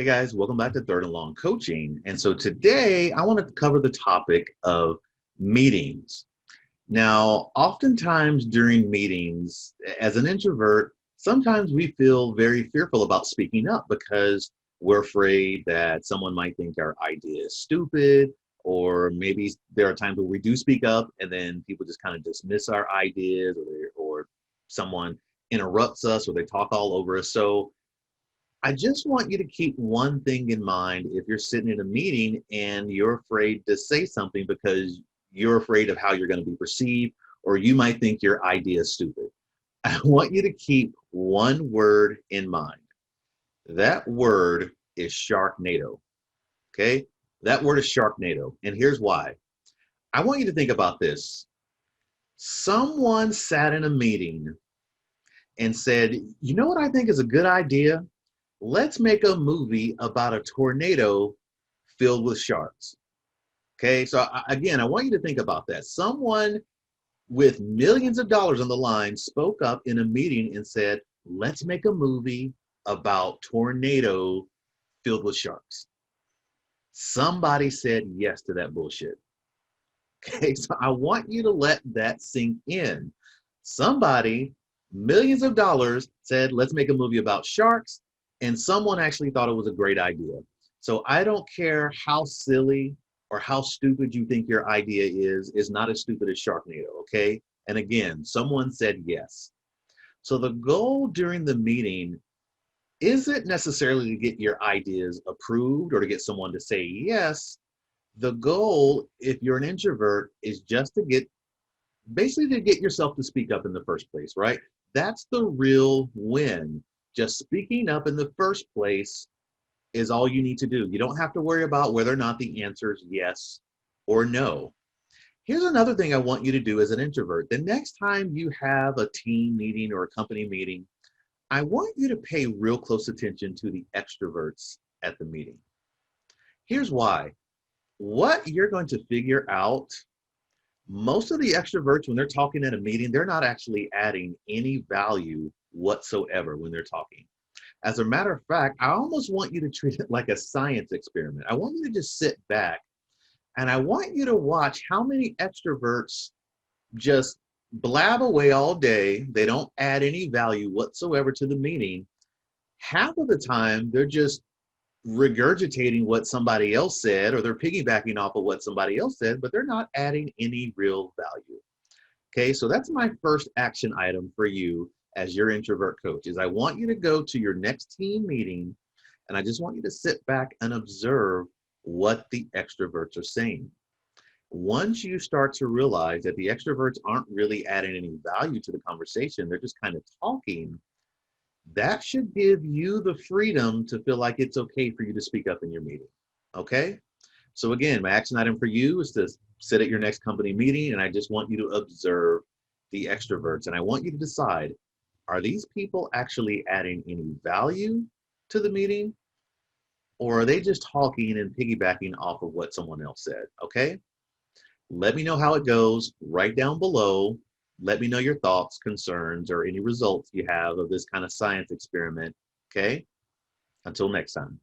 Hey guys, welcome back to Third and Long Coaching. And so today I want to cover the topic of meetings. Now, oftentimes during meetings, as an introvert, sometimes we feel very fearful about speaking up because we're afraid that someone might think our idea is stupid, or maybe there are times where we do speak up and then people just kind of dismiss our ideas, or someone interrupts us or they talk all over us. So I just want you to keep one thing in mind if you're sitting in a meeting and you're afraid to say something because you're afraid of how you're going to be perceived, or you might think your idea is stupid. I want you to keep one word in mind. That word is Sharknado. Okay? That word is Sharknado. And here's why. I want you to think about this. Someone sat in a meeting and said, you know what I think is a good idea? Let's make a movie about a tornado filled with sharks. Okay, so again, I want you to think about that. Someone with millions of dollars on the line spoke up in a meeting and said, let's make a movie about tornado filled with sharks. Somebody said yes to that bullshit. Okay, so I want you to let that sink in. Somebody, millions of dollars, said, let's make a movie about sharks, and someone actually thought it was a great idea. So I don't care how silly or how stupid you think your idea is, it's not as stupid as Sharknado, okay? And again, someone said yes. So the goal during the meeting isn't necessarily to get your ideas approved or to get someone to say yes. The goal, if you're an introvert, is just to get basically to get yourself to speak up in the first place, right? That's the real win. Just speaking up in the first place is all you need to do. You don't have to worry about whether or not the answer is yes or no. Here's another thing I want you to do as an introvert. The next time you have a team meeting or a company meeting, I want you to pay real close attention to the extroverts at the meeting. Here's why. What you're going to figure out, most of the extroverts, when they're talking at a meeting, they're not actually adding any value whatsoever when they're talking. As a matter of fact, I almost want you to treat it like a science experiment. I want you to just sit back and I want you to watch how many extroverts just blab away all day. They don't add any value whatsoever to the meeting. Half of the time, they're just regurgitating what somebody else said, or they're piggybacking off of what somebody else said, but they're not adding any real value. Okay, so that's my first action item for you as your introvert coach is I want you to go to your next team meeting and I just want you to sit back and observe what the extroverts are saying. Once you start to realize that the extroverts aren't really adding any value to the conversation, they're just kind of talking, that should give you the freedom to feel like it's okay for you to speak up in your meeting. Okay? So again, my action item for you is to sit at your next company meeting and I just want you to observe the extroverts and I want you to decide, are these people actually adding any value to the meeting, or are they just talking and piggybacking off of what someone else said? Okay? Let me know how it goes right down below. Let me know your thoughts, concerns, or any results you have of this kind of science experiment. Okay? Until next time.